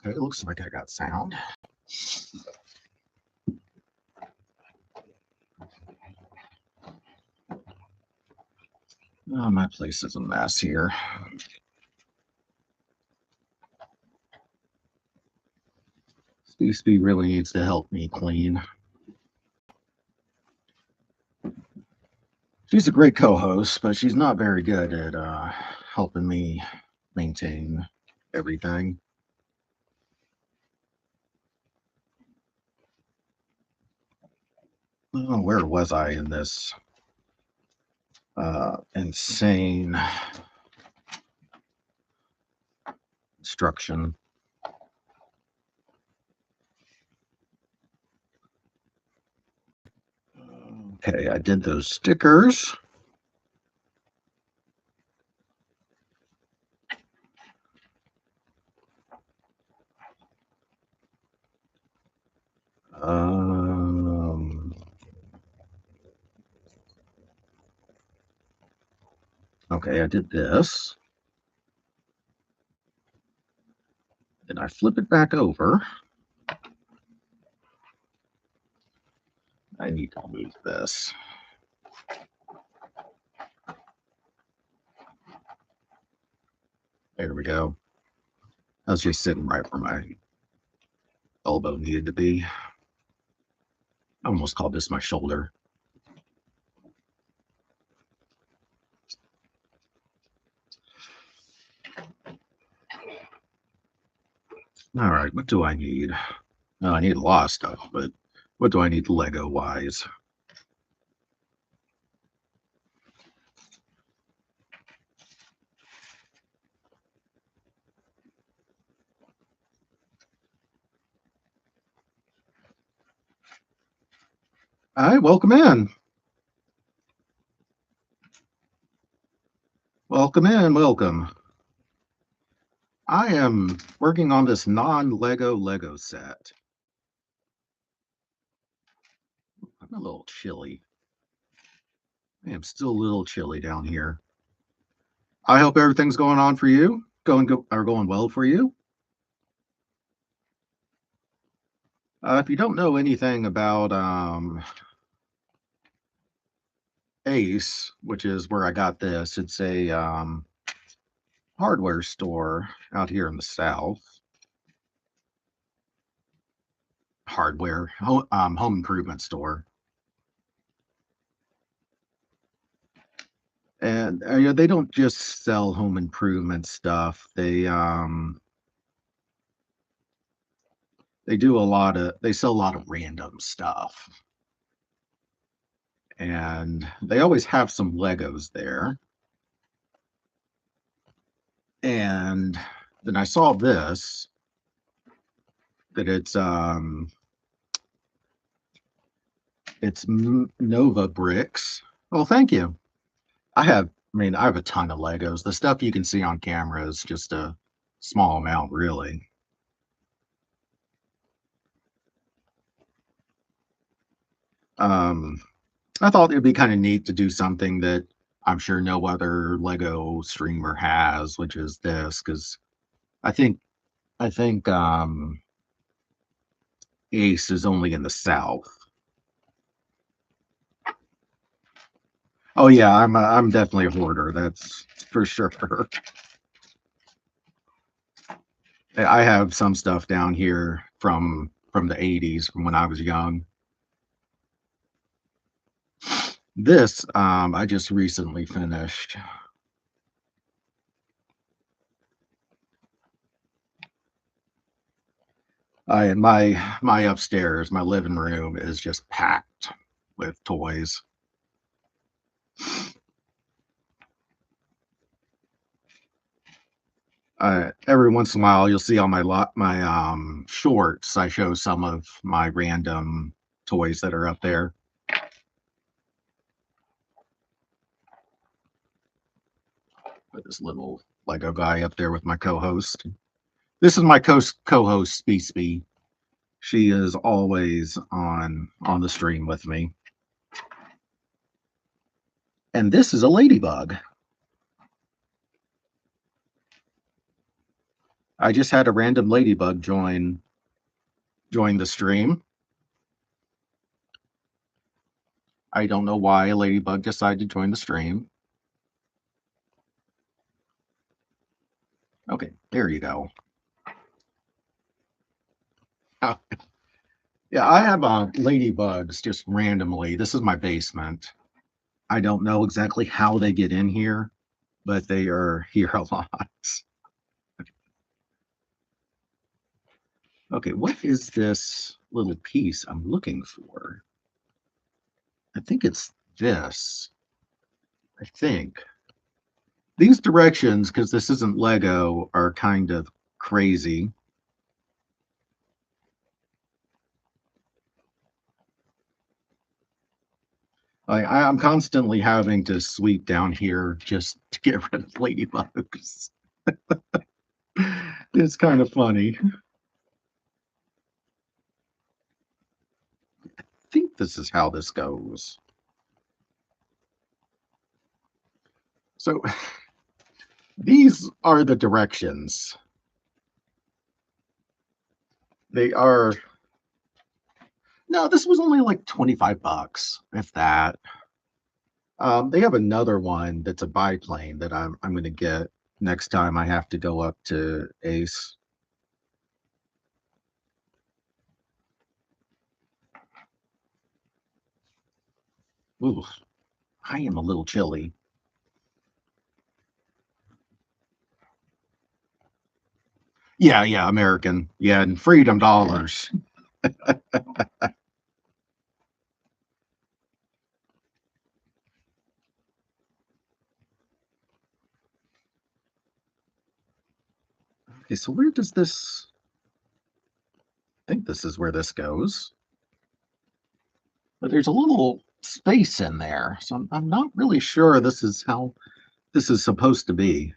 Okay, it looks like I got sound. Oh, my place is a mess here. Steve really needs to help me clean. She's a great co-host, but she's not very good at helping me maintain everything. Oh, where was I in this insane instruction? Okay, I did those stickers. Okay, I did this. Then I flip it back over. I need to move this. There we go. I was just sitting right where my elbow needed to be. I almost called this my shoulder. All right, what do I need? I need a lot of stuff, but what do I need Lego wise? All right, welcome in. Welcome in, welcome. I am working on this non-Lego Lego set. I'm a little chilly. I am still a little chilly down here. I hope everything's going on for you, going well for you. If you don't know anything about Ace, which is where I got this, it's a hardware store out here in the South. Home improvement store. And they don't just sell home improvement stuff. They sell a lot of random stuff. And they always have some Legos there. And then I saw this, that it's Nova Bricks. Oh, thank you. I have a ton of Legos. The stuff you can see on camera is just a small amount, really. I thought it'd be kind of neat to do something that I'm sure no other Lego streamer has, which is this, because I think Ace is only in the South. Oh yeah, I'm definitely a hoarder. That's for sure. I have some stuff down here from the 80s, from when I was young. This I just recently finished. My upstairs, my living room is just packed with toys. Every once in a while, you'll see on my shorts, I show some of my random toys that are up there. Put this little Lego guy up there with my co-host. This is my co-host, Spee. She is always on the stream with me. And this is a ladybug. I just had a random ladybug join the stream. I don't know why a ladybug decided to join the stream. Okay, there you go. Uh, yeah, I have ladybugs just randomly. This is my basement. I don't know exactly how they get in here, but they are here a lot. Okay, what is this little piece I'm looking for? I think it's this. I think. These directions, because this isn't Lego, are kind of crazy. I'm constantly having to sweep down here just to get rid of ladybugs. It's kind of funny. I think this is how this goes. So these are the directions. They are, no, this was only like 25 bucks, if that. They have another one that's a biplane that I'm going to get next time I have to go up to Ace. Ooh, I am a little chilly. Yeah, yeah, American. Yeah, and freedom dollars. Okay, so where does this? I think this is where this goes. But there's a little space in there, so I'm not really sure this is how this is supposed to be.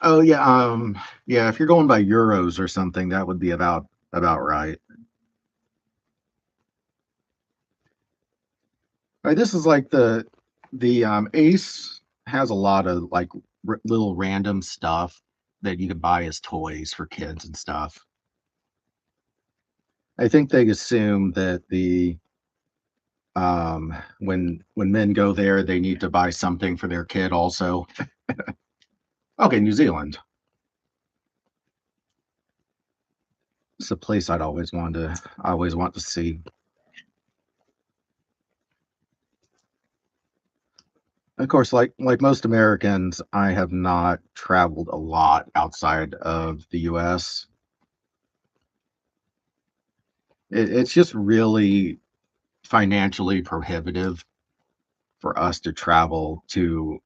Oh yeah, yeah. If you're going by euros or something, that would be about right. All right, this is like the Ace has a lot of like little random stuff that you can buy as toys for kids and stuff. I think they assume that the when men go there, they need to buy something for their kid also. Okay, New Zealand. It's a place I always want to see. Of course, like most Americans, I have not traveled a lot outside of the US. It's just really financially prohibitive for us to travel to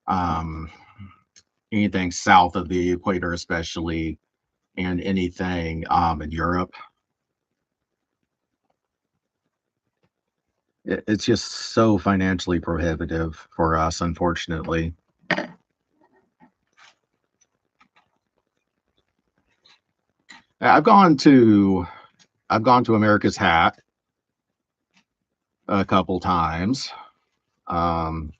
um, anything south of the equator, especially, and anything in Europe. It's just so financially prohibitive for us, unfortunately. I've gone to I've gone to America's Hat a couple times. Um,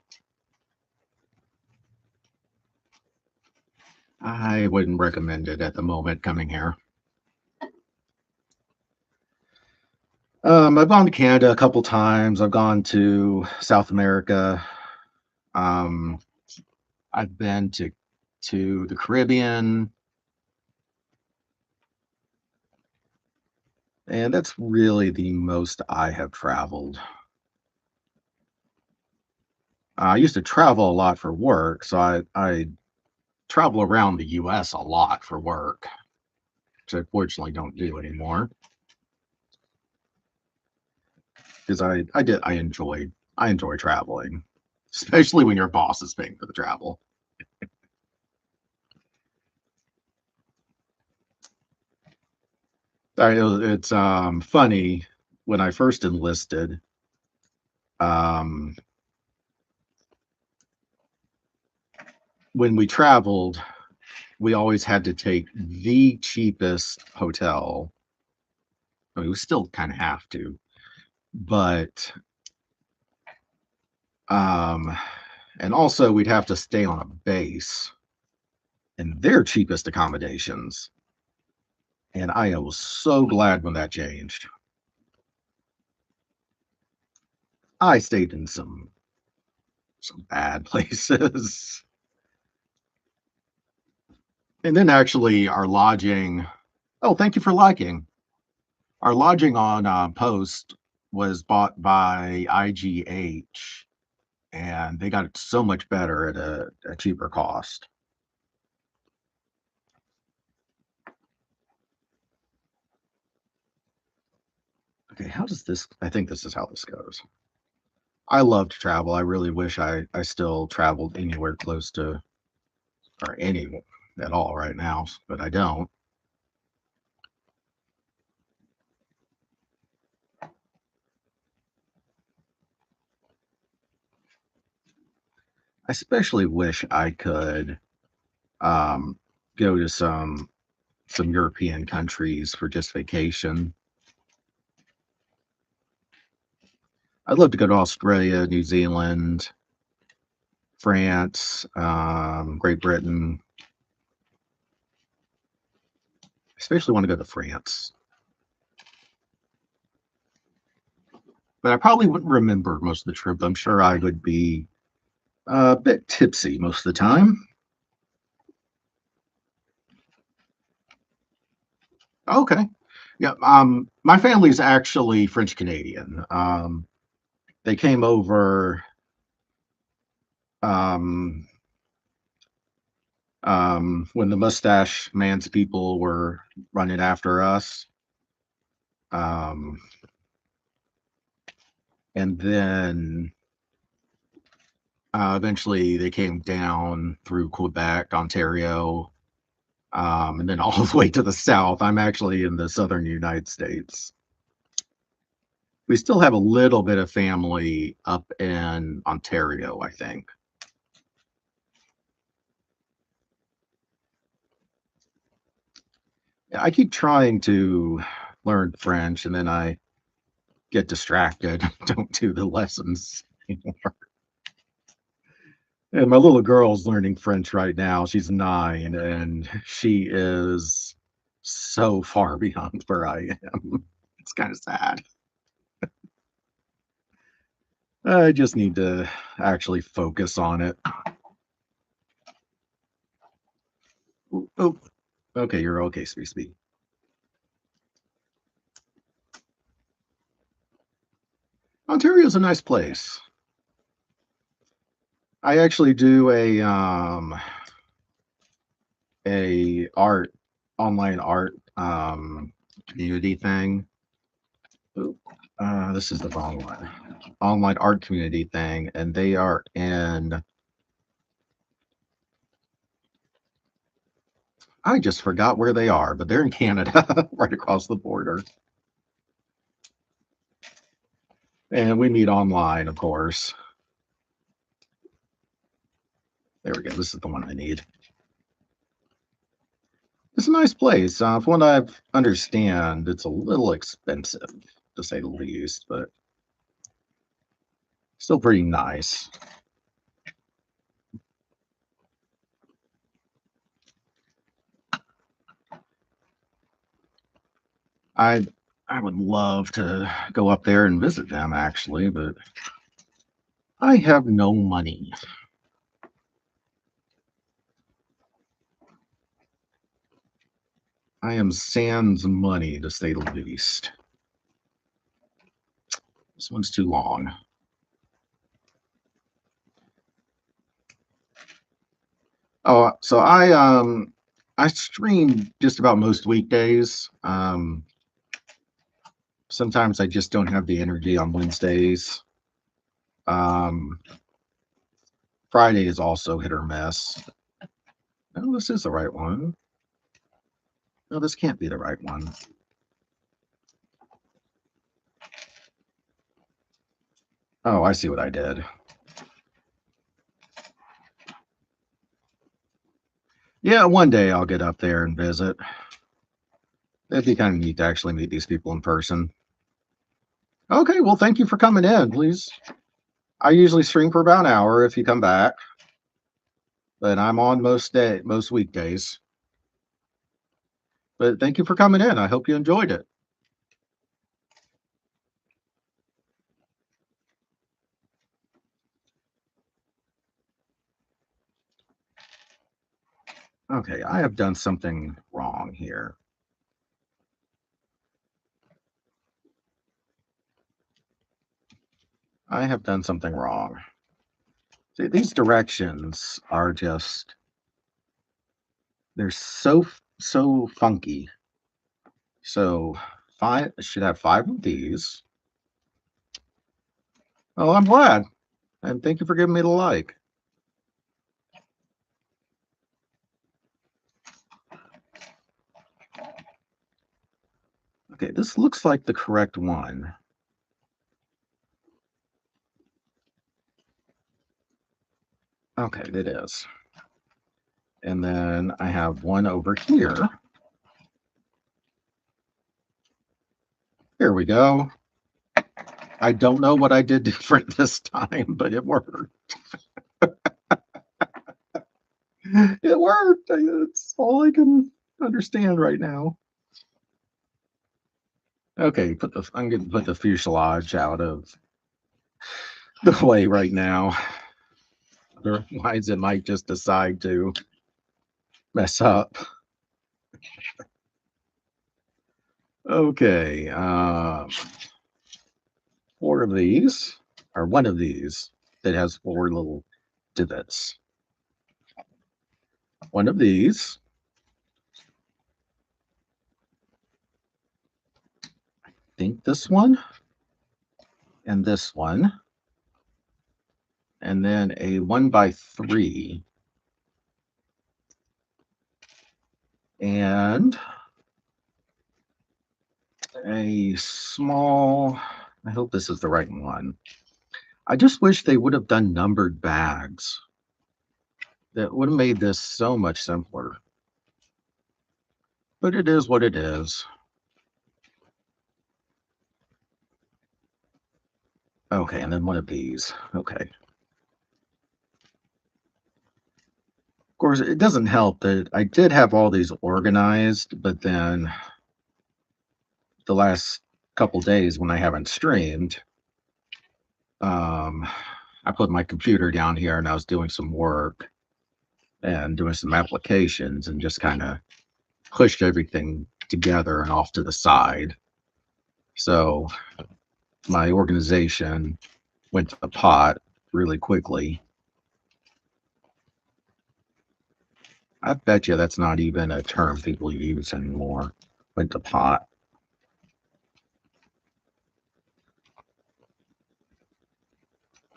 I wouldn't recommend it at the moment coming here. I've gone to Canada a couple times. I've gone to South America. Um, I've been to the Caribbean, and that's really the most I have traveled. I used to travel a lot for work, so I travel around the U.S. a lot for work, which I fortunately don't do anymore because I enjoy traveling, especially when your boss is paying for the travel. It's funny when I first enlisted. Um, when we traveled, we always had to take the cheapest hotel. I mean, we still kind of have to, but um, And also, we'd have to stay on a base in their cheapest accommodations. And I was so glad when that changed. I stayed in some bad places. And then actually our lodging, oh, thank you for liking. Our lodging on Post was bought by IGH, and they got it so much better at a cheaper cost. Okay, how does this? I think this is how this goes. I love to travel. I really wish I still traveled anywhere close to or any at all right now, but I don't. I especially wish I could um, go to some European countries for just vacation. I'd love to go to Australia, New Zealand, France, Great Britain. Especially want to go to France, but I probably wouldn't remember most of the trip. I'm sure I would be a bit tipsy most of the time. Okay. Yeah. My family's actually French Canadian. They came over um, when the Mustache Man's people were running after us. Um, and then eventually they came down through Quebec, Ontario, and then all the way to the south. I'm actually in the southern United States. We still have a little bit of family up in Ontario, I think. Yeah, I keep trying to learn French and then I get distracted, don't do the lessons anymore. And my little girl's learning French right now. She's 9 and she is so far behind where I am. It's kind of sad. I just need to actually focus on it. Oh, okay, you're okay, Sweet Speed. Ontario's a nice place. I actually do a art online art community thing. Oop, this is the wrong one. Online art community thing, and they are in. I just forgot where they are, but they're in Canada, right across the border. And we meet online, of course. There we go. This is the one I need. It's a nice place. From what I understand, it's a little expensive, to say the least, but still pretty nice. I I would love to go up there and visit them actually, but I have no money. I am sans money to say the least. This one's too long. Oh, so I stream just about most weekdays. Sometimes I just don't have the energy on Wednesdays. Um, Friday is also hit or miss. No, this is the right one. No, this can't be the right one. Oh, I see what I did. Yeah, one day I'll get up there and visit. It'd be kind of neat to actually meet these people in person. Okay, well, thank you for coming in. Please I usually stream for about an hour if you come back, but I'm on most weekdays. But thank you for coming in. I hope you enjoyed it. Okay, I have done something wrong here. I have done something wrong. See, these directions are just, they're so funky. So five, I should have five of these. Oh, I'm glad. And thank you for giving me the like. Okay, this looks like the correct one. Okay, it is. And then I have one over here. Here we go. I don't know what I did different this time, but it worked. It worked. It's all I can understand right now. Okay, I'm going to put the fuselage out of the way right now. Otherwise, it might just decide to mess up. Okay, four of these, or one of these that has four little divots. One of these. I think this one and this one. And then a 1x3. And a small, I hope this is the right one. I just wish they would have done numbered bags. That would have made this so much simpler. But it is what it is. Okay, and then one of these. Okay. Of course, it doesn't help that I did have all these organized, but then the last couple days when I haven't streamed, I put my computer down here and I was doing some work and doing some applications and just kind of pushed everything together and off to the side. So my organization went to the pot really quickly. I bet you that's not even a term people use anymore. Went to pot.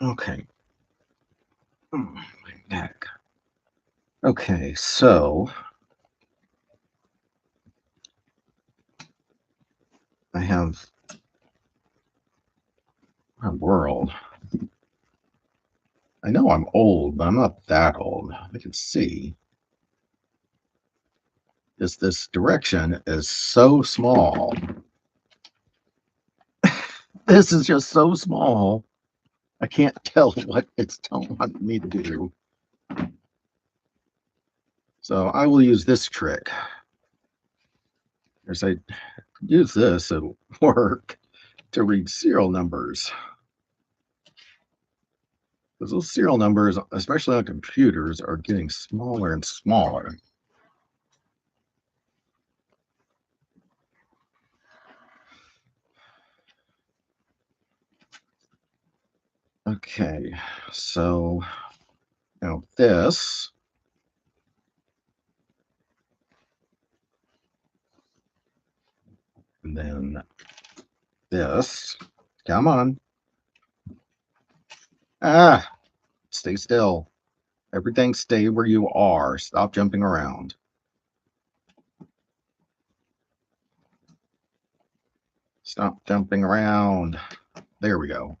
Okay. My neck. Okay, so I have a world. I know I'm old, but I'm not that old. I can see this direction is so small. This is just so small. I can't tell what it's telling me to do. So I will use this trick. As I use this, it'll work to read serial numbers. Because those serial numbers, especially on computers, are getting smaller and smaller. Okay, so now this, and then this. Come on. Ah, stay still. Everything stay where you are. Stop jumping around. Stop jumping around. There we go.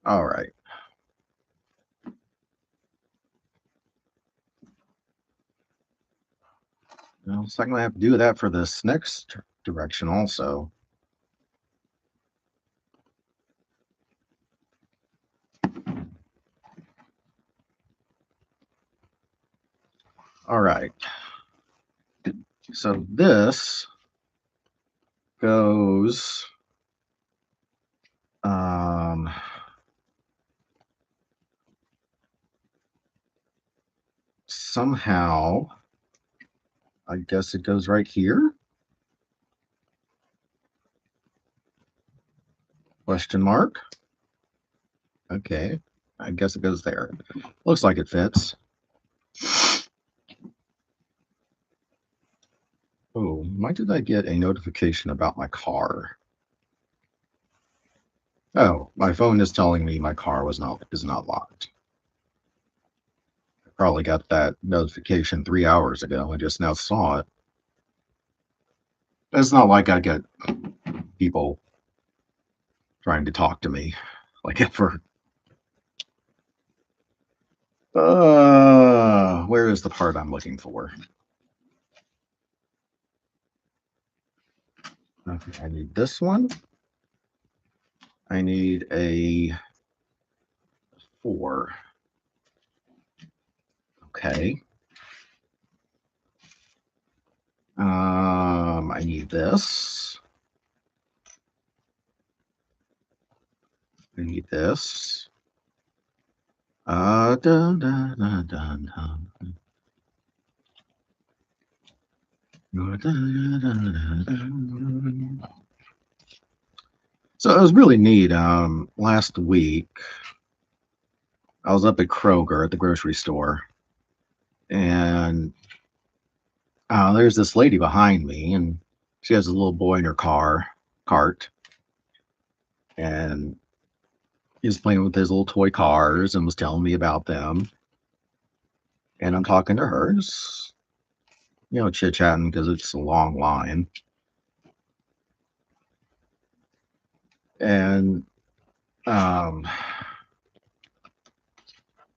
All right. Well, so I'm going to have to do that for this next direction also. All right. So this goes somehow, I guess it goes right here. Question mark. Okay. I guess it goes there. Looks like it fits. Oh, why did I get a notification about my car? Oh, my phone is telling me my car is not locked. I probably got that notification 3 hours ago. I just now saw it. It's not like I get people trying to talk to me like ever. Where is the part I'm looking for? Okay, I need this one. I need a 4. Okay. I need this. I need this. Dun, dun, dun, dun, dun. So it was really neat. Last week I was up at Kroger at the grocery store, and there's this lady behind me, and she has a little boy in her cart, and he was playing with his little toy cars and was telling me about them. And I'm talking to her, just, chit chatting because it's a long line. And um,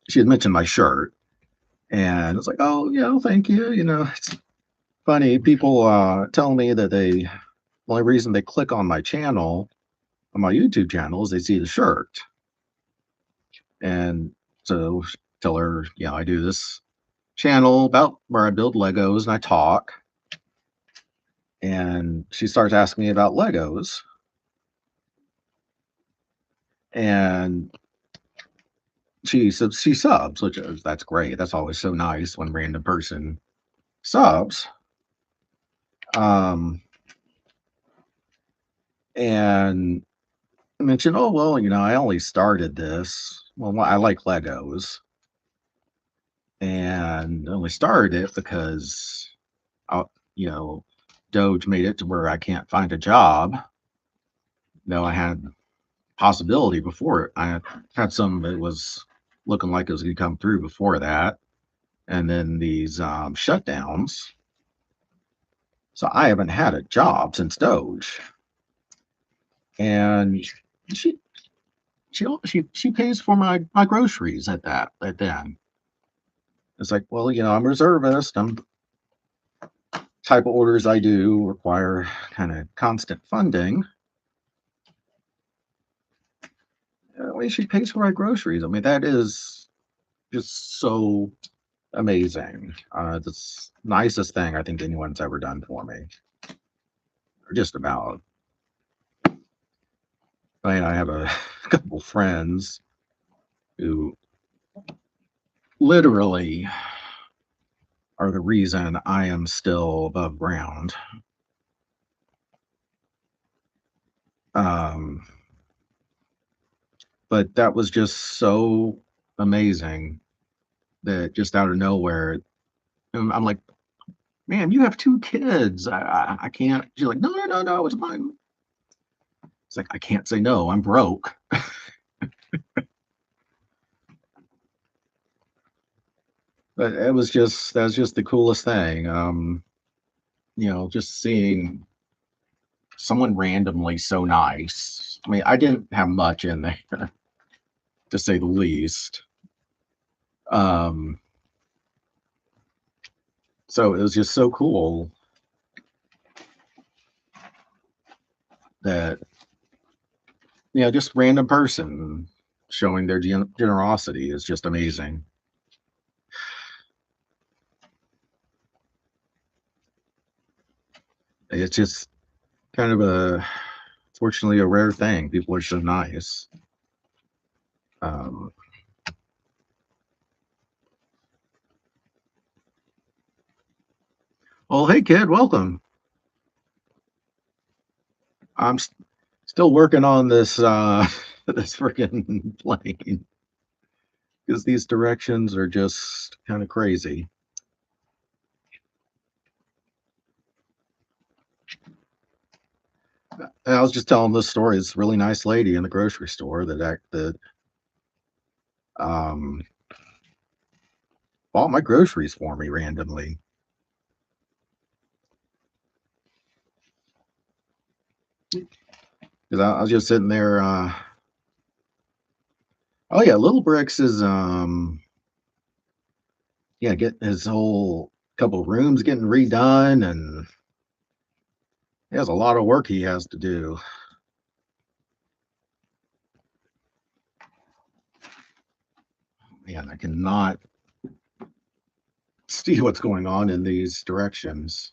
she had mentioned my shirt, and it's like, oh, thank you. It's funny. People tell me that the only reason they click on my channel, on my YouTube channel, is they see the shirt. And so tell her, I do this channel about where I build Legos and I talk. And she starts asking me about Legos. And she subs, which that's great. That's always so nice when a random person subs. Um, and I mentioned, oh well, I only started this. Well, I like Legos, and I only started it because, I, you know, Doge made it to where I can't find a job. No, I had possibility before it. I had some that was looking like it was going to come through before that, and then these shutdowns. So I haven't had a job since Doge, and she she pays for my groceries at then. It's like, well, I'm a reservist. I'm type of orders I do require kind of constant funding. Well, she pays for my groceries. I mean, that is just so amazing. It's the nicest thing I think anyone's ever done for me. Or just about. I mean, I have a couple friends who literally are the reason I am still above ground. Um, but that was just so amazing that just out of nowhere, I'm like, man, you have 2 kids. I can't. She's like, no, no, no, no, it's mine. It's like, I can't say no. I'm broke. But that was just the coolest thing. Just seeing someone randomly so nice. I mean, I didn't have much in there, to say the least. Um, so it was just so cool that, just random person showing their generosity is just amazing. it's just kind of fortunately a rare thing. People are so nice. Um, well, hey kid, welcome. I'm still working on this this freaking plane because these directions are just kind of crazy. And I was just telling this story. This really nice lady in the grocery store that um bought my groceries for me randomly. Because I was just sitting there. Oh yeah, Little Bricks is yeah, get his whole couple rooms getting redone, and he has a lot of work he has to do. Man, I cannot see what's going on in these directions.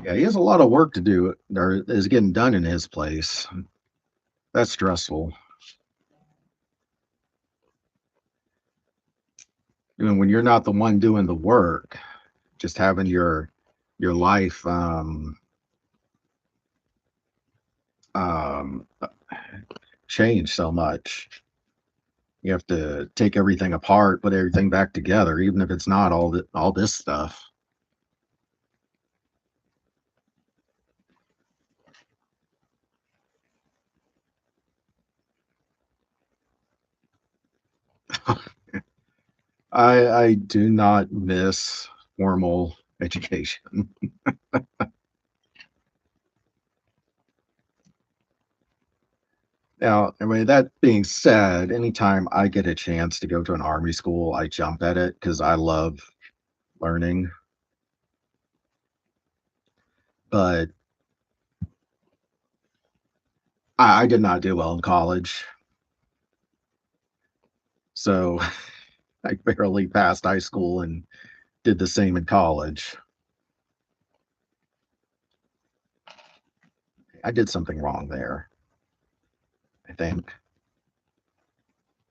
Yeah, he has a lot of work to do or is getting done in his place. That's stressful. Even when you're not the one doing the work, just having your life um change so much. You have to take everything apart, put everything back together, even if it's not all this stuff. I do not miss formal education. Now, I mean, that being said, anytime I get a chance to go to an army school, I jump at it because I love learning. But I did not do well in college. So I barely passed high school and did the same in college. I did something wrong there, I think.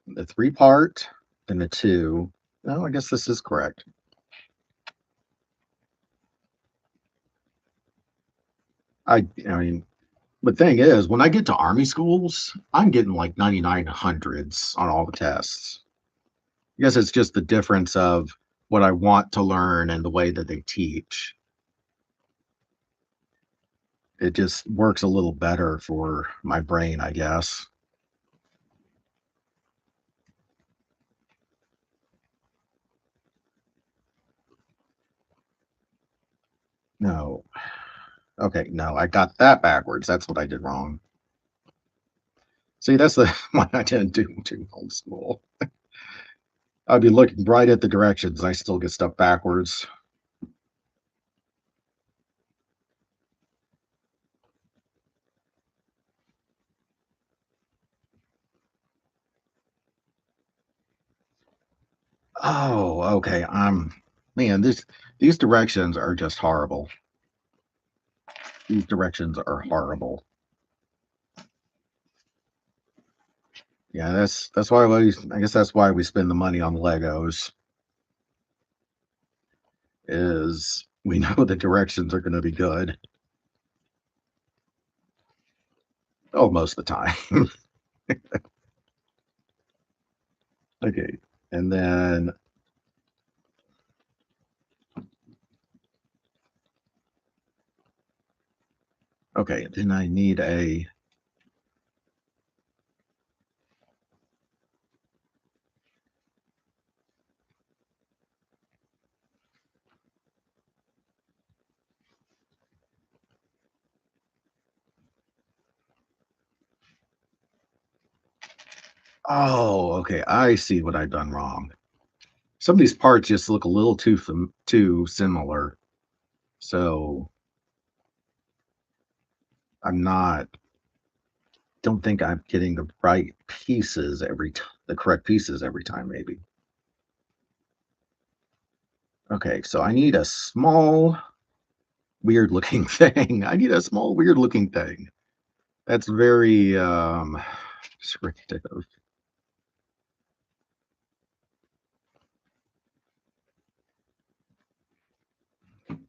The three part and the two. No, I guess this is correct. I mean, the thing is, when I get to army schools, I'm getting like 99 hundreds on all the tests. I guess it's just the difference of what I want to learn and the way that they teach. It just works a little better for my brain, I guess. No. Okay, no, I got that backwards. That's what I did wrong. See, that's the why I didn't do homeschool. I'd be looking right at the directions. I still get stuff backwards. Oh, okay. Man, these directions are just horrible. These directions are horrible. Yeah, that's why I guess that's why we spend the money on Legos is we know the directions are going to be good. Oh, most of the time. Okay. And then okay, then I need a oh, okay. I see what I've done wrong. Some of these parts just look a little too similar. So I'm not don't think I'm getting the right pieces the correct pieces every time, maybe. Okay, so I need a small, weird looking thing. I need a small, weird looking thing. That's very descriptive.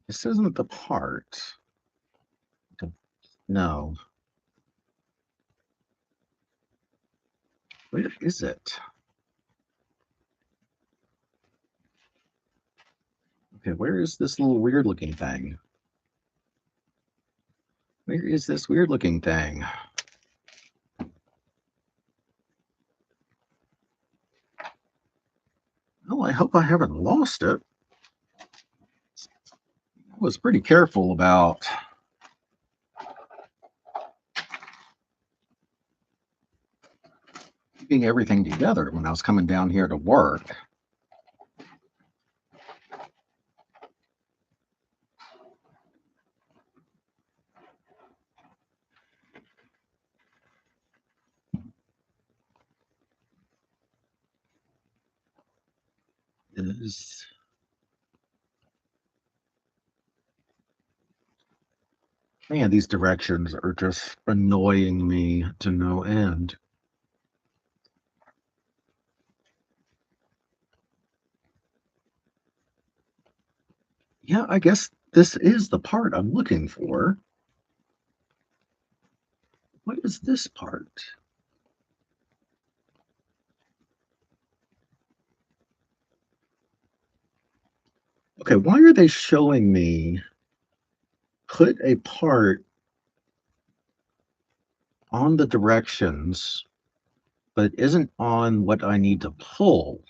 This isn't the part. No. Where is it? Okay, where is this little weird looking thing? Where is this weird looking thing? Oh, I hope I haven't lost it. I was pretty careful about keeping everything together when I was coming down here to work. Is Man, these directions are just annoying me to no end. Yeah, I guess this is the part I'm looking for. What is this part? Okay, why are they showing me put a part on the directions, but it isn't on what I need to pull?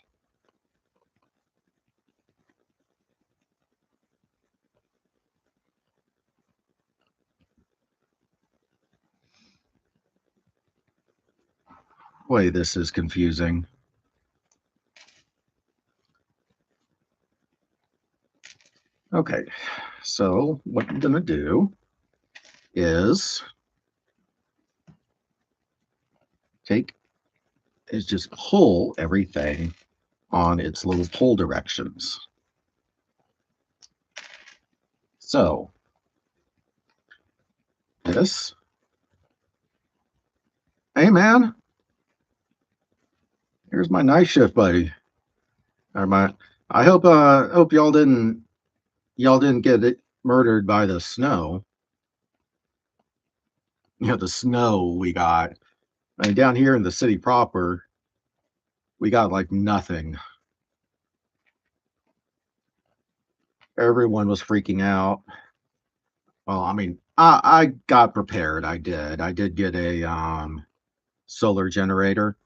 Boy, this is confusing. Okay, so what I'm gonna do is take is just pull everything on its little pull directions. So this, hey man, here's my night shift buddy. Or my, I hope y'all didn't get it murdered by the snow. You know, the snow we got. I mean, down here in the city proper, we got like nothing. Everyone was freaking out. Well, I mean, I got prepared. I did. I did get a solar generator.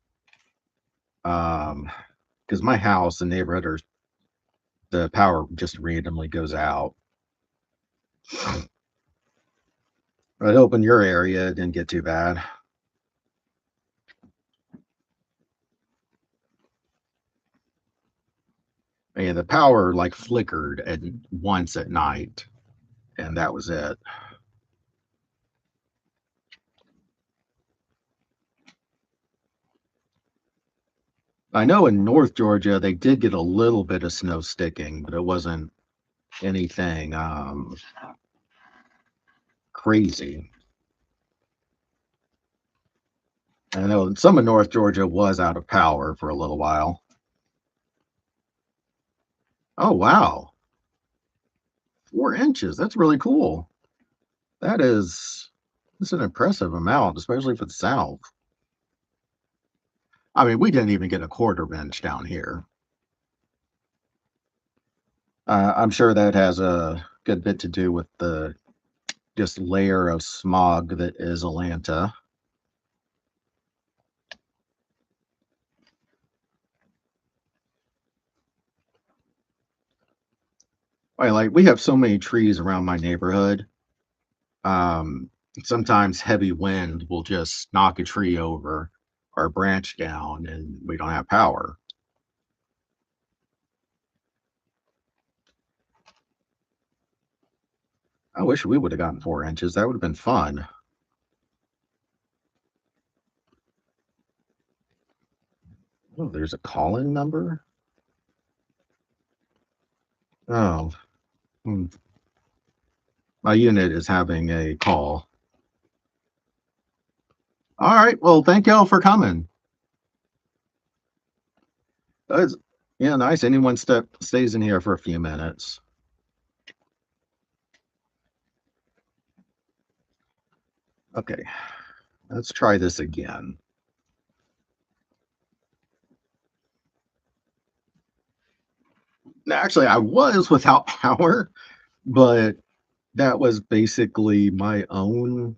Because my house and neighborhood are the power just randomly goes out. I hope in your area it didn't get too bad. And the power like flickered at once at night, and that was it. I know in North Georgia they did get a little bit of snow sticking, but it wasn't anything crazy. I know some of North Georgia was out of power for a little while. Oh wow, 4 inches. That's really cool. That is that's an impressive amount, especially for the South. I mean, we didn't even get a quarter inch down here. I'm sure that has a good bit to do with the just layer of smog that is Atlanta. Like we have so many trees around my neighborhood. Um, Sometimes heavy wind will just knock a tree over or a branch down, and we don't have power. I wish we would have gotten 4 inches. That would have been fun. Oh, there's a call-in number. Oh, hmm. My unit is having a call. All right. Well, thank y'all for coming. That's, yeah, nice. Anyone stays in here for a few minutes. Okay, let's try this again. Actually, I was without power, but that was basically my own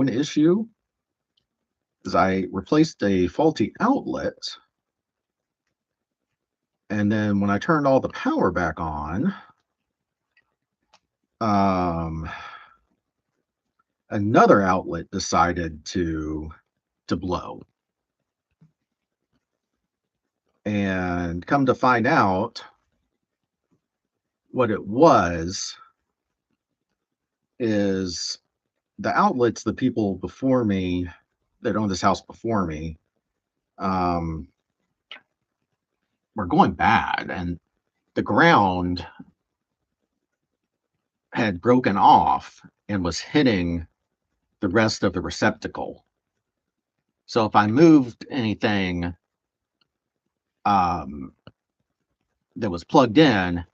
issue. Is I replaced a faulty outlet, and then when I turned all the power back on, um, another outlet decided to blow. And come to find out, what it was is the outlets, the people before me that owned this house before me, um, were going bad, and the ground had broken off and was hitting the rest of the receptacle. So if I moved anything um, that was plugged in,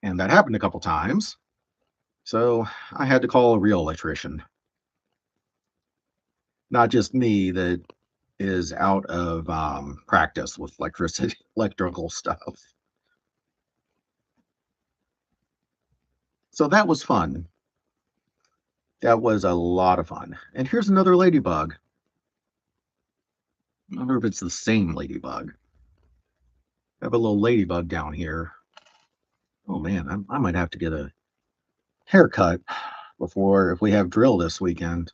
and that happened a couple times, so I had to call a real electrician, not just me that is out of practice with electricity, electrical stuff. So that was fun. That was a lot of fun. And here's another ladybug. I wonder if it's the same ladybug. I have a little ladybug down here. Oh man, I might have to get a haircut before if we have drill this weekend.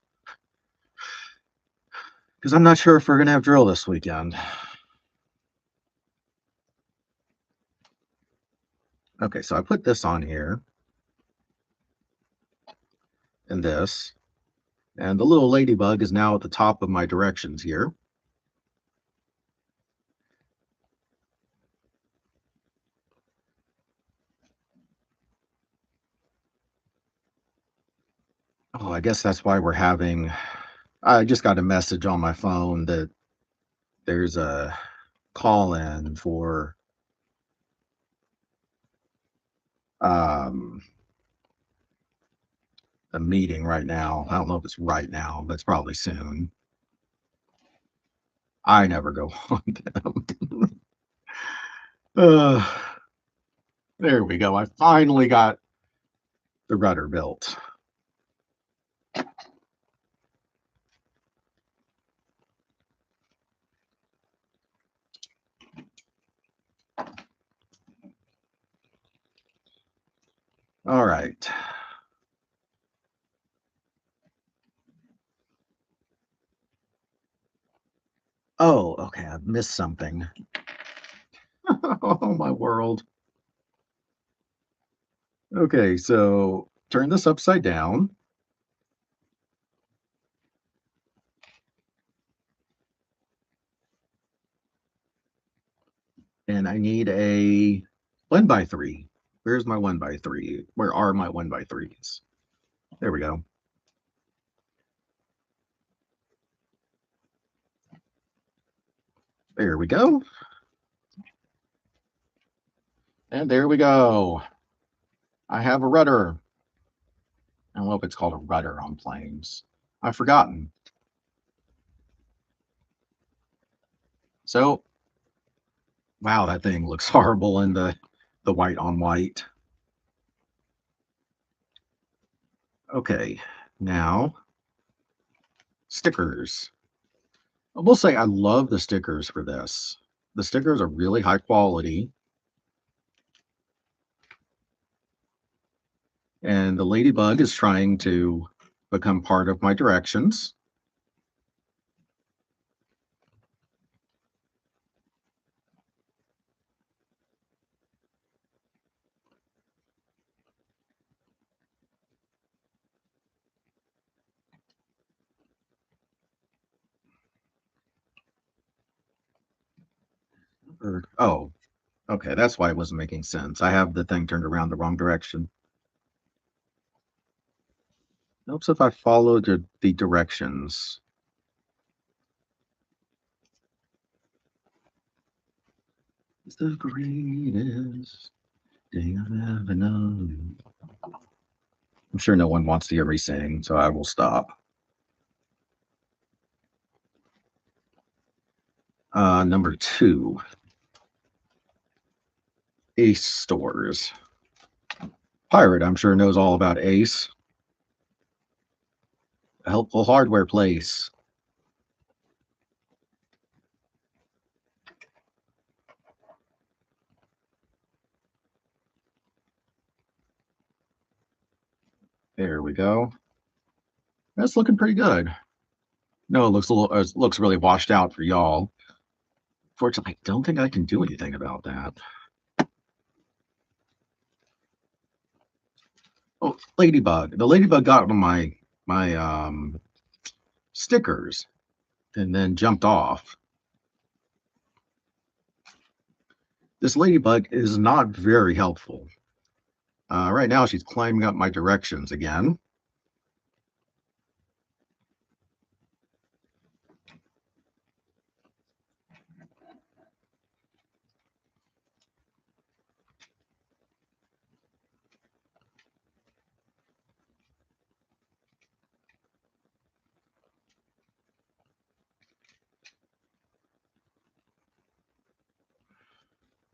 Because I'm not sure if we're gonna have drill this weekend. Okay, so I put this on here and this. And the little ladybug is now at the top of my directions here. Oh, I guess that's why we're having. I just got a message on my phone that there's a call in for um, a meeting right now. I don't know if it's right now, but it's probably soon. I never go on them. uh, there we go. I finally got the rudder built. All right. Oh, okay. I missed something. Oh, my world. Okay, so turn this upside down. And I need a 1x3. Where's my 1x3? Where are my 1x3s? There we go. There we go. And there we go. I have a rudder. I don't know if it's called a rudder on planes. I've forgotten. So, wow, that thing looks horrible in the white on white. Okay, now stickers. I will say I love the stickers for this. The stickers are really high quality. And the ladybug is trying to become part of my directions. Oh, okay, that's why it wasn't making sense. I have the thing turned around the wrong direction. Helps if I follow the directions. It's the greatest thing I've ever known. I'm sure no one wants to hear me sing, so I will stop. Number two, Ace stores. Pirate, I'm sure, knows all about Ace, a helpful hardware place. There we go. That's looking pretty good. No, it looks a little, it looks really washed out for y'all. Fortunately, I don't think I can do anything about that. Oh, Ladybug. The Ladybug got on my stickers and then jumped off. This Ladybug is not very helpful. Right now, she's climbing up my directions again.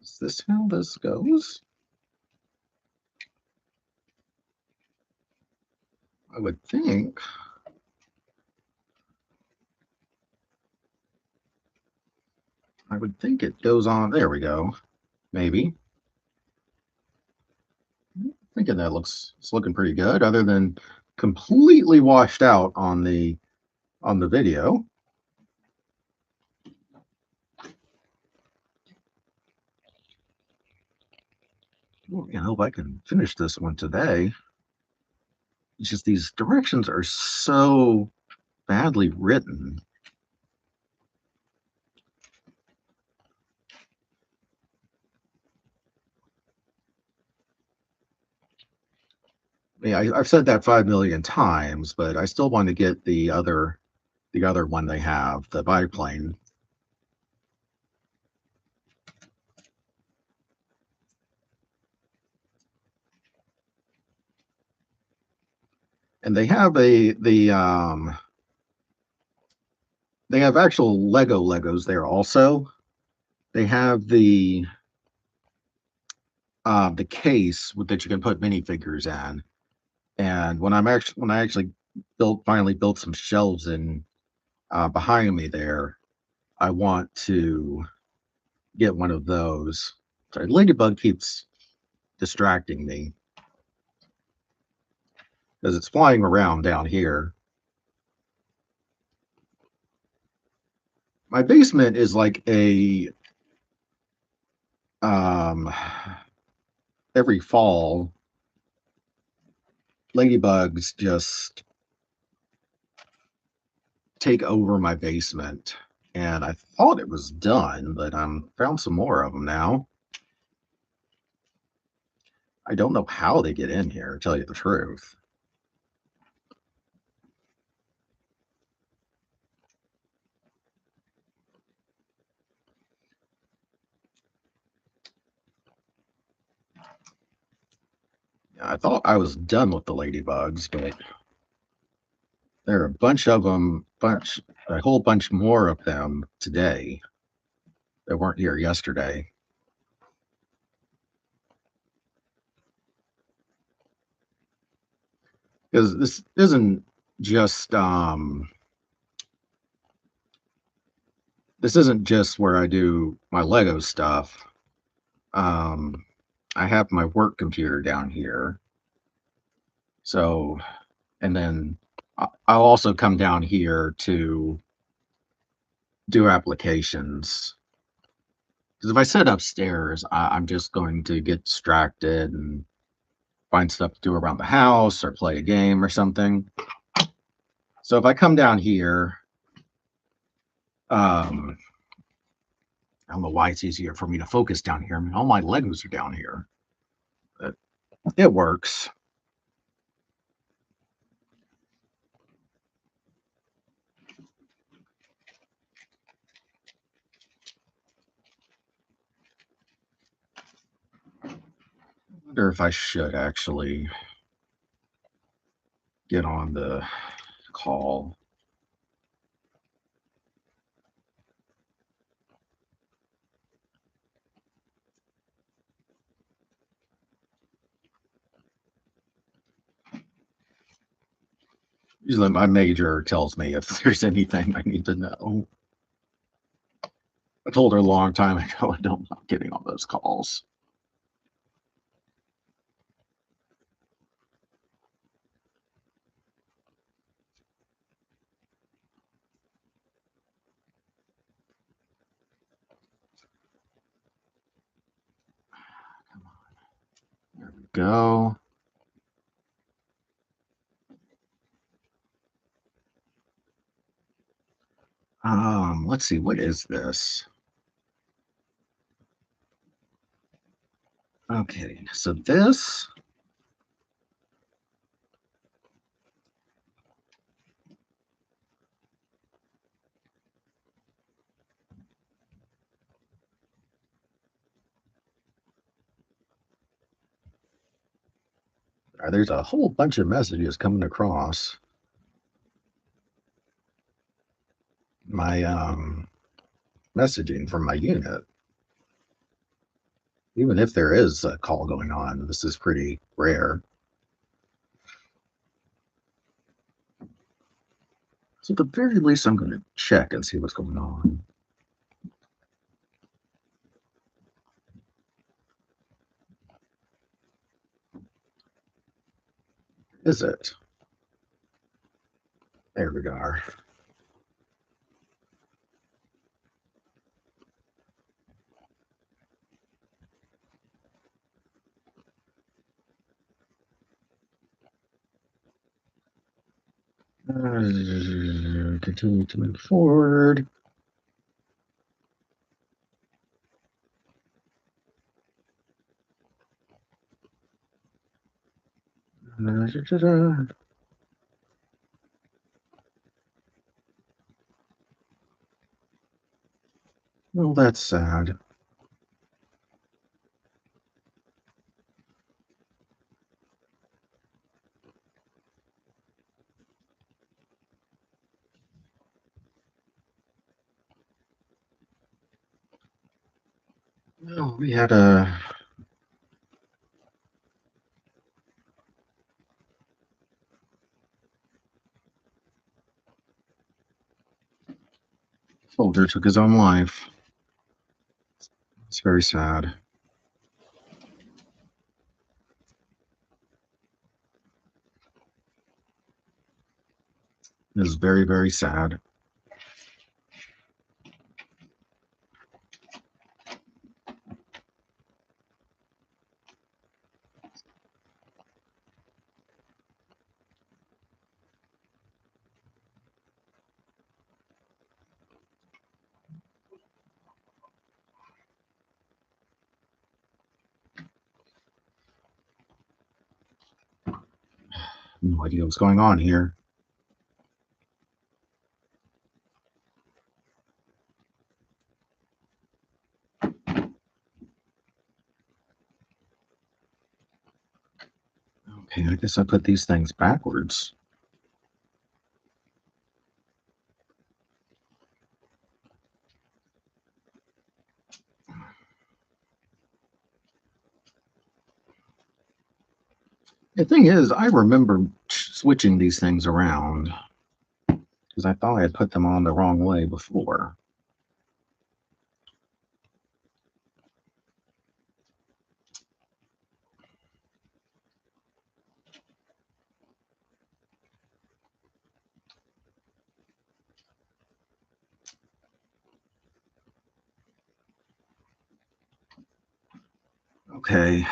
Is this how this goes? I would think. I would think it goes on. There we go. Maybe. Thinking that it's looking pretty good, other than completely washed out on the video. I hope I can finish this one today. It's just these directions are so badly written. Yeah, I've said that 5 million times, but I still want to get the other one they have, the biplane. And they have actual Legos there also. They have the case that you can put minifigures in. And when I actually finally built some shelves in behind me there, I want to get one of those. Sorry, Ladybug keeps distracting me because it's flying around down here. My basement is like a um every fall ladybugs just take over my basement, and I thought it was done, but I'm found some more of them now. I don't know how they get in here, to tell you the truth. I thought I was done with the ladybugs, but there are a bunch of them, a whole bunch more of them today that weren't here yesterday. Because this isn't just this isn't just where I do my Lego stuff. Um, I have my work computer down here. So, and then I'll also come down here to do applications. Because if I sit upstairs, I'm just going to get distracted and find stuff to do around the house or play a game or something. So if I come down here, um, I don't know why it's easier for me to focus down here. I mean, all my Legos are down here, but it works. I wonder if I should actually get on the call. Usually my major tells me if there's anything I need to know. I told her a long time ago I don't like getting on those calls. Come on. There we go. Let's see, what is this? Okay, so this there's a whole bunch of messages coming across my messaging from my unit. Even if there is a call going on, this is pretty rare. So at the very least, I'm going to check and see what's going on. Is it? There we go. Continue to move forward. Well, that's sad. Well, we had a soldier took his own life. It's very sad. It is very, very sad. No idea what's going on here. Okay, I guess I put these things backwards. The thing is, I remember switching these things around because I thought I had put them on the wrong way before. Okay.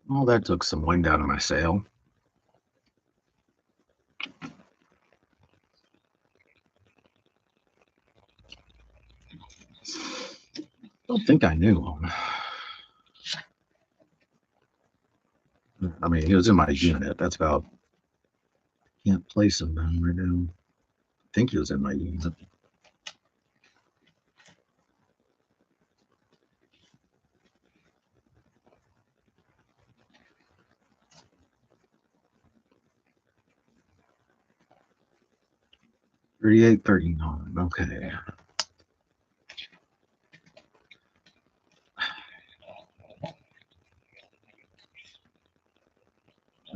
Well, that took some wind out of my sail. don't think I knew him. I mean, he was in my unit. That's about. Can't place him down right now. I think he was in my unit. $38, $39. Okay.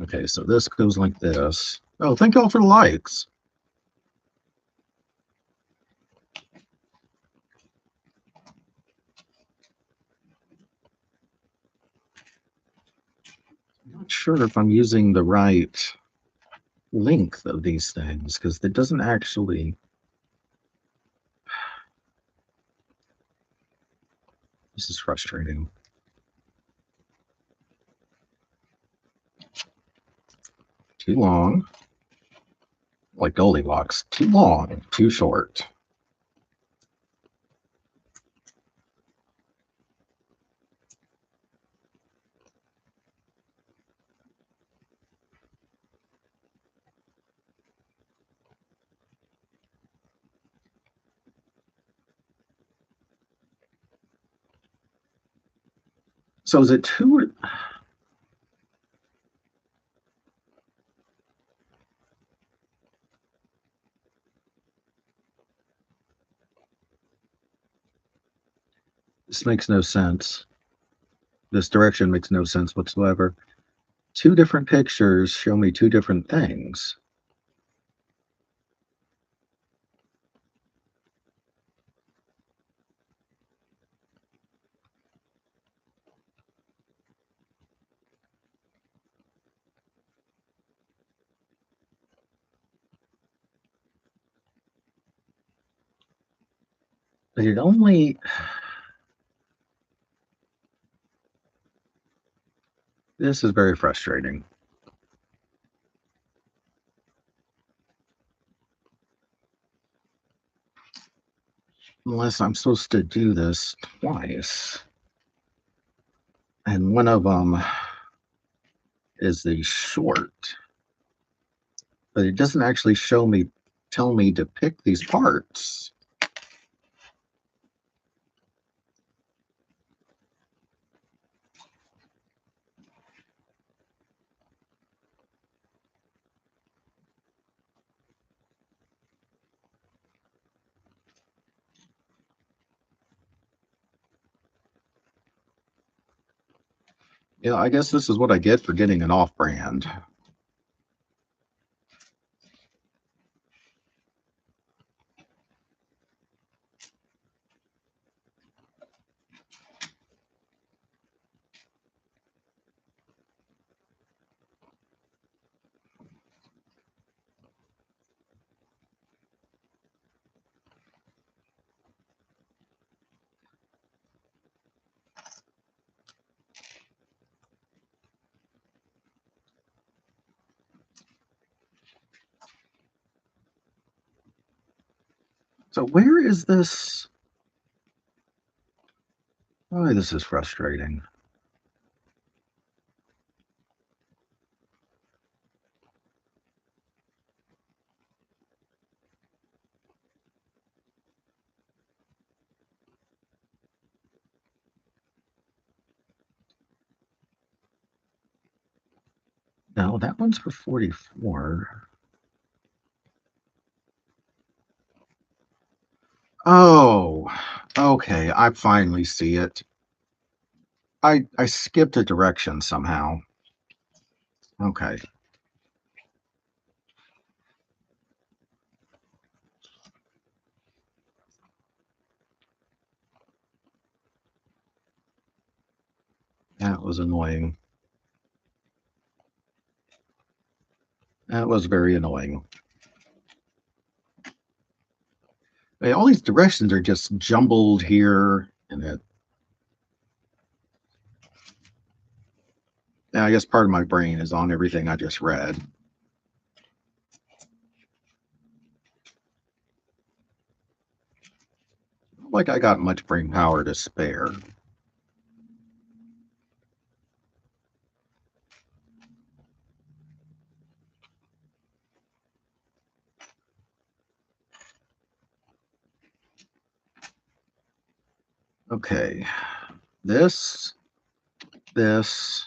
Okay, so this goes like this. Oh, thank y'all for the likes. I'm not sure if I'm using the right length of these things because it doesn't actually. This is frustrating. Too long. Like Goldilocks. Too long, too short. So is it two? This makes no sense. This direction makes no sense whatsoever. Two different pictures show me two different things. But it only. This is very frustrating. Unless I'm supposed to do this twice. And one of them is the short. But it doesn't actually tell me to pick these parts. Yeah, I guess this is what I get for getting an off-brand. So where is this? Oh, this is frustrating. No, that one's for 44. Oh, okay. I finally see it. I skipped a direction somehow. Okay. That was annoying. That was very annoying. I mean, all these directions are just jumbled here, and it. Yeah, I guess part of my brain is on everything I just read. like I got much brain power to spare. Okay, this, this,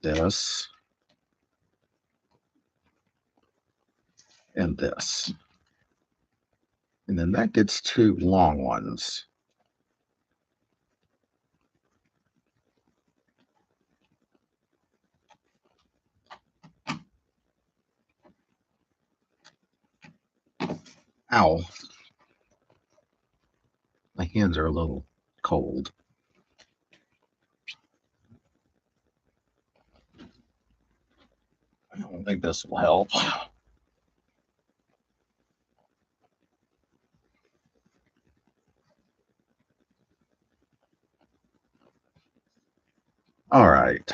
this, and this. And then that gets two long ones. Ow. My hands are a little cold. I don't think this will help. All right.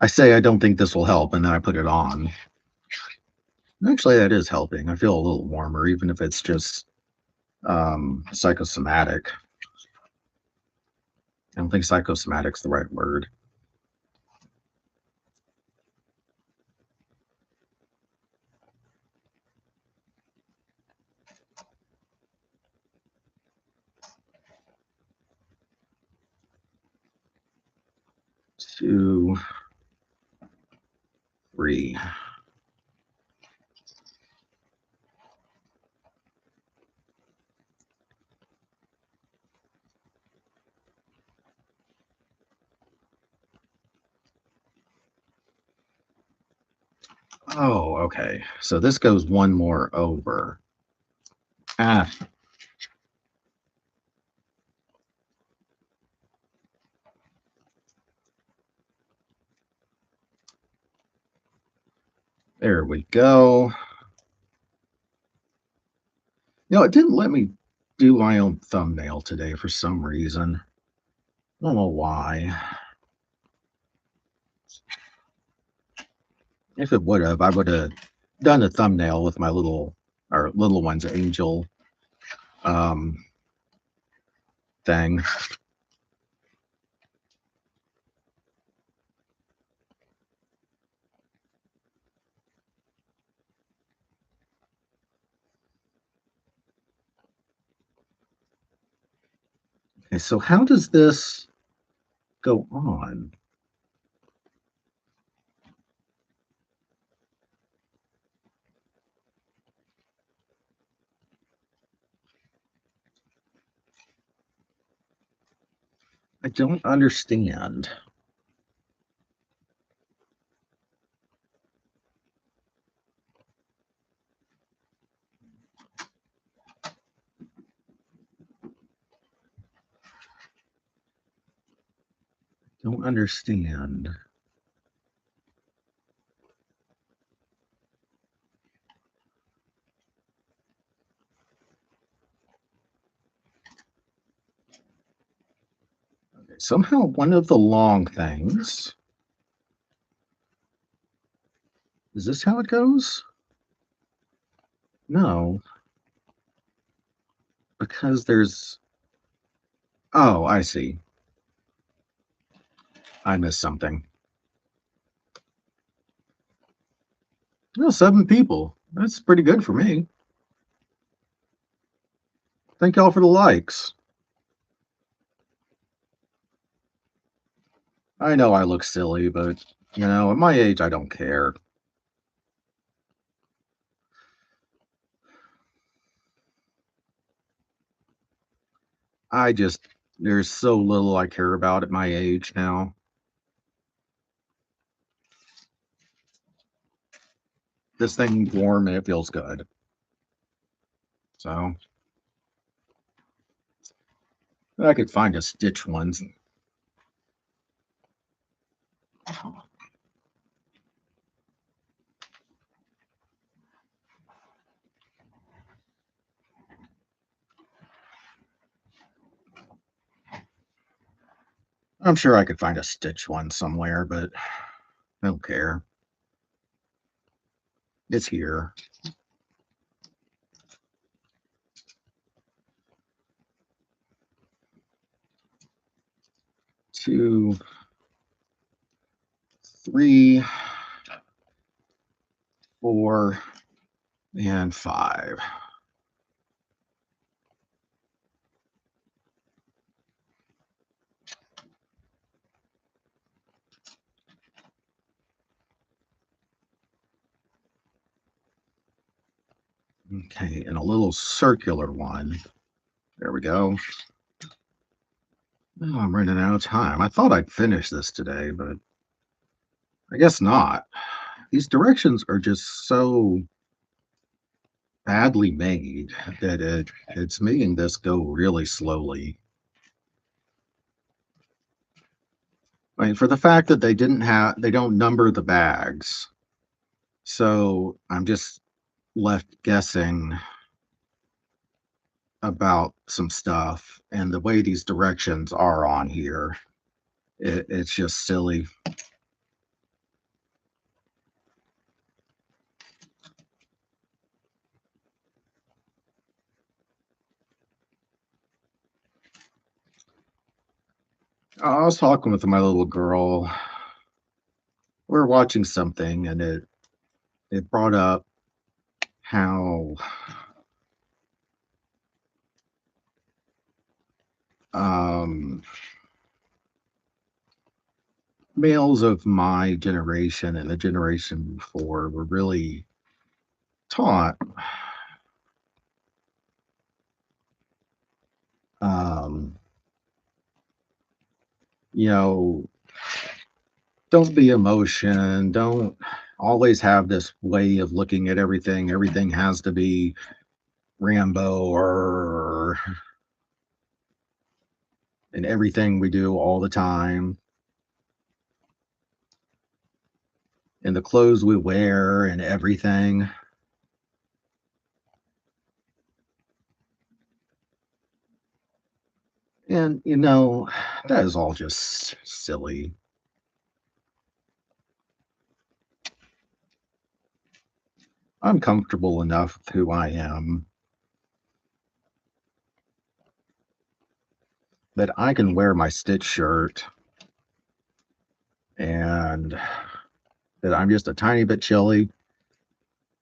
I say I don't think this will help, and then I put it on. Actually, that is helping. I feel a little warmer, even if it's just psychosomatic. I don't think psychosomatic's the right word. Two, three. Oh, okay. So this goes one more over. Ah, there we go. It didn't let me do my own thumbnail today for some reason. I don't know why. If it would have, I would have done a thumbnail with my little one's angel um thing. Okay, so how does this go on? I don't understand. Don't understand. Okay, somehow one of the long things. Is this how it goes? No, because there's. Oh, I see. I missed something. No, 7 people. That's pretty good for me. Thank y'all for the likes. I know I look silly, but at my age, I don't care. There's so little I care about at my age now. This thing's warm and it feels good. So I could find a stitch one. I'm sure I could find a stitch one somewhere, but I don't care. It's here. 2, 3, 4, and 5. Okay, and a little circular one. There we go. Oh, I'm running out of time. I thought I'd finish this today, but I guess not. These directions are just so badly made that it's making this go really slowly. I mean, for the fact that they don't number the bags, so I'm just left guessing about some stuff, and the way these directions are on here, it's just silly. I was talking with my little girl. We are watching something, and it brought up how um, males of my generation and the generation before were really taught, um, you know, don't be emotion, don't always have this way of looking at everything. Everything has to be Rambo or in everything we do all the time, and the clothes we wear and everything. And that is all just silly. I'm comfortable enough with who I am that I can wear my Stitch shirt and that I'm just a tiny bit chilly.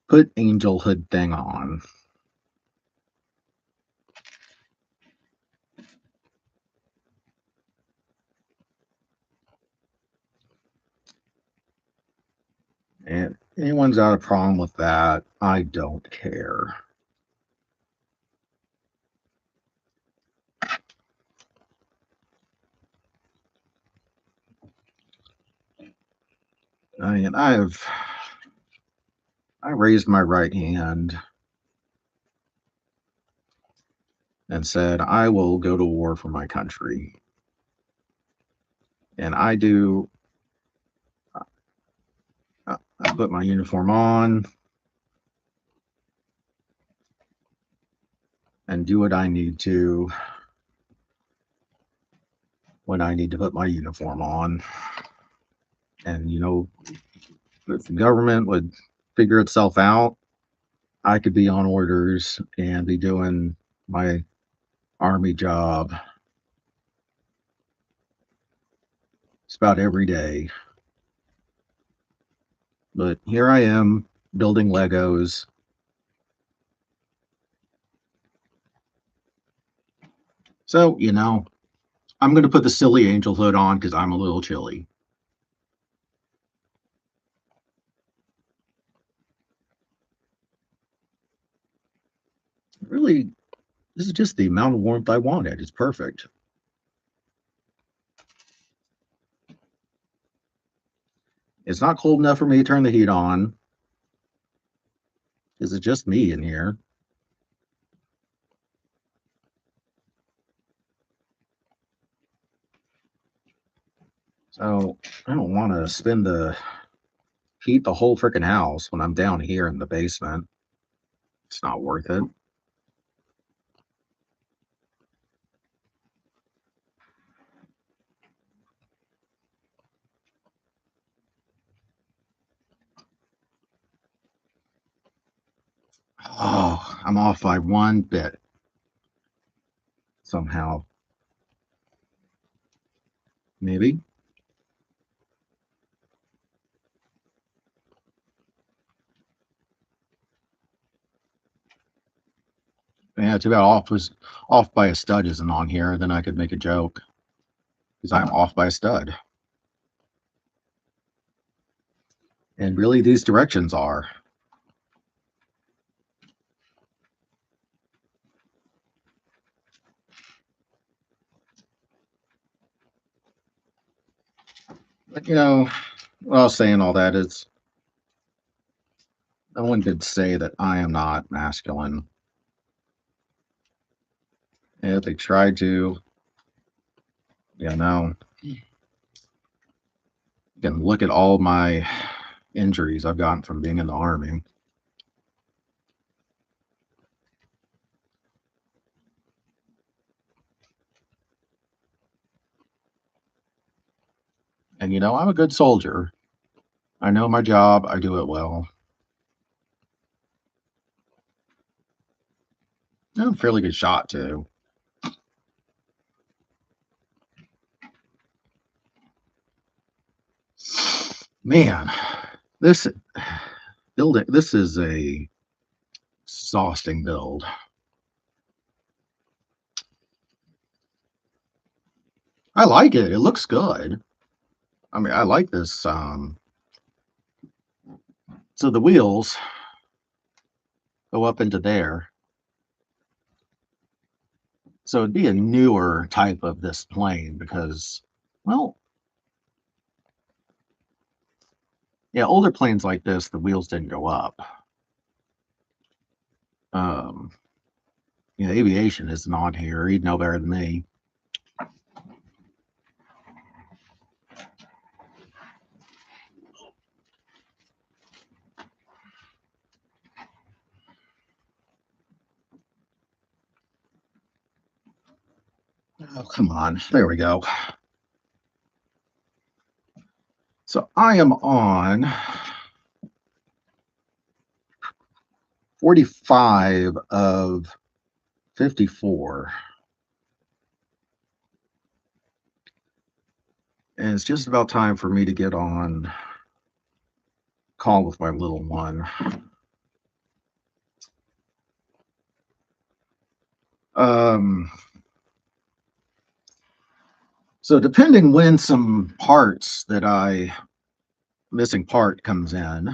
Put Angel Hood thing on. And anyone's got a problem with that, I don't care. I mean, I raised my right hand and said, I will go to war for my country. And I put my uniform on and do what I need to when I need to put my uniform on. And, if the government would figure itself out, I could be on orders and be doing my army job just about every day. But here I am building Legos. So, I'm going to put the silly angel hood on because I'm a little chilly. Really, this is just the amount of warmth I wanted. It's perfect. It's not cold enough for me to turn the heat on because it's just me in here. So I don't want to spend the heat the whole freaking house when I'm down here in the basement. It's not worth it. I'm off by 1 bit somehow. Maybe. Yeah, too bad off by a stud isn't on here. Then I could make a joke because I'm off by a stud. And really, these directions are. But what I was saying all that is, no one could say that I am not masculine. And if they tried to, you can look at all my injuries I've gotten from being in the Army. And I'm a good soldier. I know my job. I do it well. I'm a fairly good shot too. Man, this building, this is a exhausting build. I like it. It looks good. I mean, I like this. So the wheels go up into there. So it'd be a newer type of this plane because, well, yeah, older planes like this, the wheels didn't go up. Um, aviation isn't on here. He'd know better than me. Oh, come on. There we go. So I am on 45 of 54. And it's just about time for me to get on call with my little one. So depending when some parts that missing part comes in,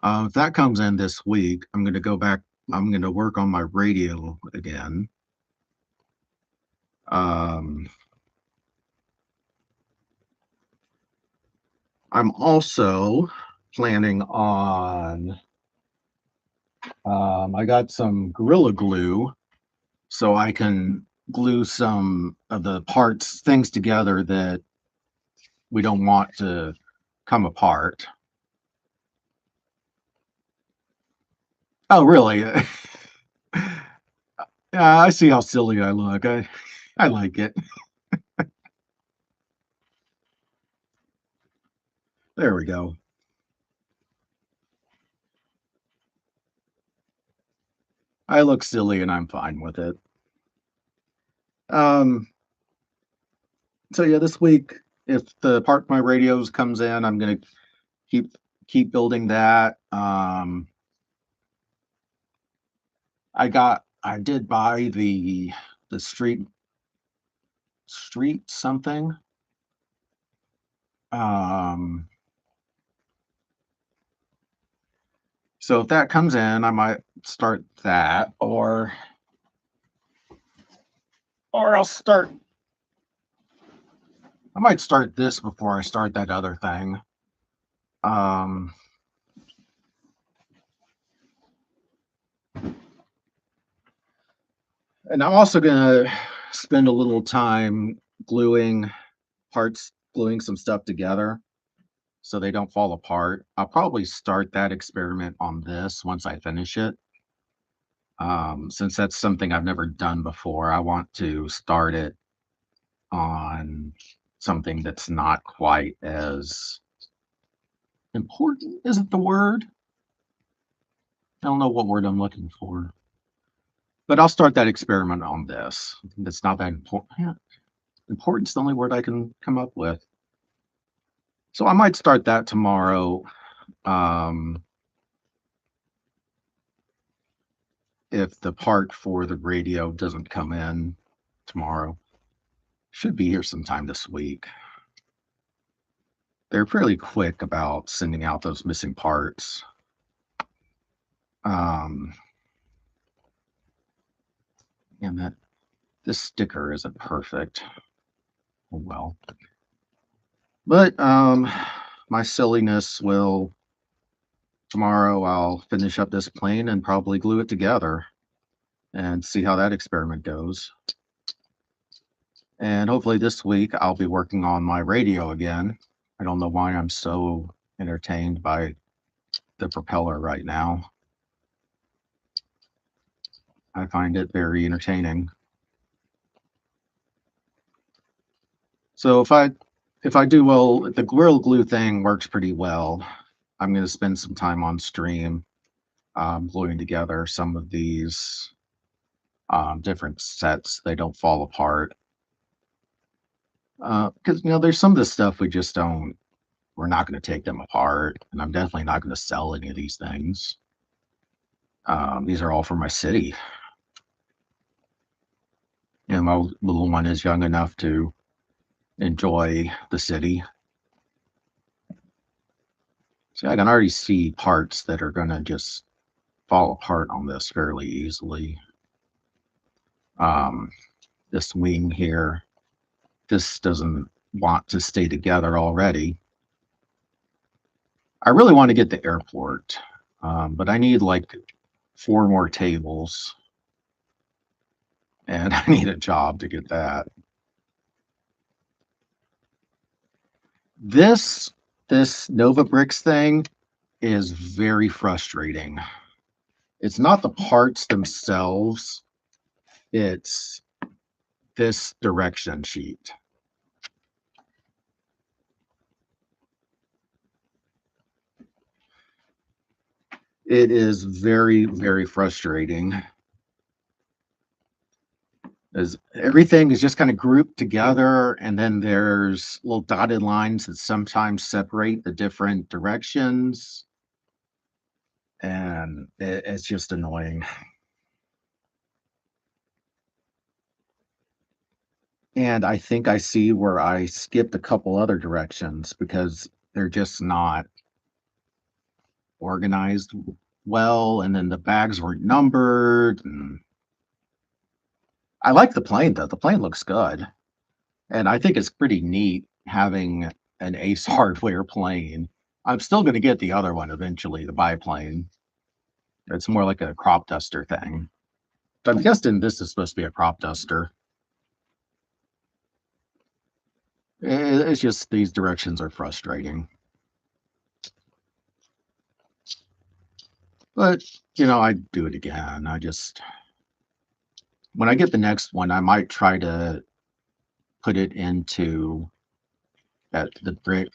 if that comes in this week, I'm going to go back. I'm going to work on my radio again. I'm also planning on. I got some Gorilla Glue, so I can glue some of the things together that we don't want to come apart. Oh, really? Yeah, I see how silly I look. I like it. There we go. I look silly and I'm fine with it. Um, so yeah, this week, if the Park My Radios comes in, I'm gonna keep building that. I did buy the street something. Um, so if that comes in, I might start that, or I'll start. I might start this before I start that other thing. Um, and I'm also gonna spend a little time gluing gluing some stuff together so they don't fall apart. I'll probably start that experiment on this once I finish it. Since that's something I've never done before, I want to start it on something that's not quite as important, isn't the word? I don't know what word I'm looking for, but I'll start that experiment on this. It's not that important. Yeah, important's the only word I can come up with. So I might start that tomorrow. Um, if the part for the radio doesn't come in tomorrow, should be here sometime this week. They're fairly quick about sending out those missing parts. Um, and that this sticker isn't perfect. Oh well. But my silliness will tomorrow I'll finish up this plane and probably glue it together and see how that experiment goes. And hopefully this week I'll be working on my radio again. I don't know why I'm so entertained by the propeller right now. I find it very entertaining. So if I do well, the Gorilla Glue thing works pretty well. I'm going to spend some time on stream gluing together some of these different sets. They don't fall apart. Because, there's some of the stuff we're not going to take them apart. And I'm definitely not going to sell any of these things. These are all for my city. My little one is young enough to enjoy the city. See, I can already see parts that are going to just fall apart on this fairly easily. This wing here, this doesn't want to stay together already. I really want to get the airport, but I need like 4 more tables, and I need a job to get that. This Nova Bricks thing is very frustrating. It's not the parts themselves, it's this direction sheet. It is very, very frustrating, as everything is just kind of grouped together, and then there's little dotted lines that sometimes separate the different directions, and it's just annoying. And I think I see where I skipped a couple other directions because they're just not organized well, and then the bags weren't numbered. And I like the plane though. The plane looks good. And I think it's pretty neat having an Ace Hardware plane. I'm still going to get the other one eventually, the biplane. It's more like a crop duster thing. So I'm guessing this is supposed to be a crop duster. It's just these directions are frustrating. But, I'd do it again. When I get the next one, I might try to put it into the brick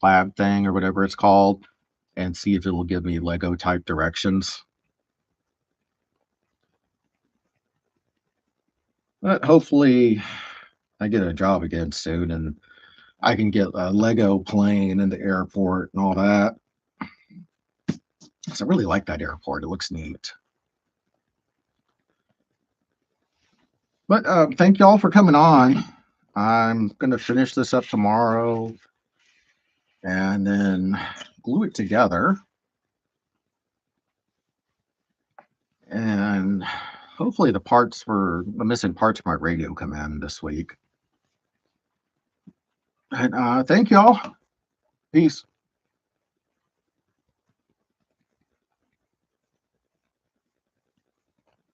lab thing or whatever it's called and see if it'll give me Lego type directions. But hopefully I get a job again soon and I can get a Lego plane in the airport and all that. So I really like that airport. It looks neat. But thank y'all for coming on. I'm going to finish this up tomorrow and then glue it together. And hopefully the missing parts of my radio come in this week. And thank y'all. Peace.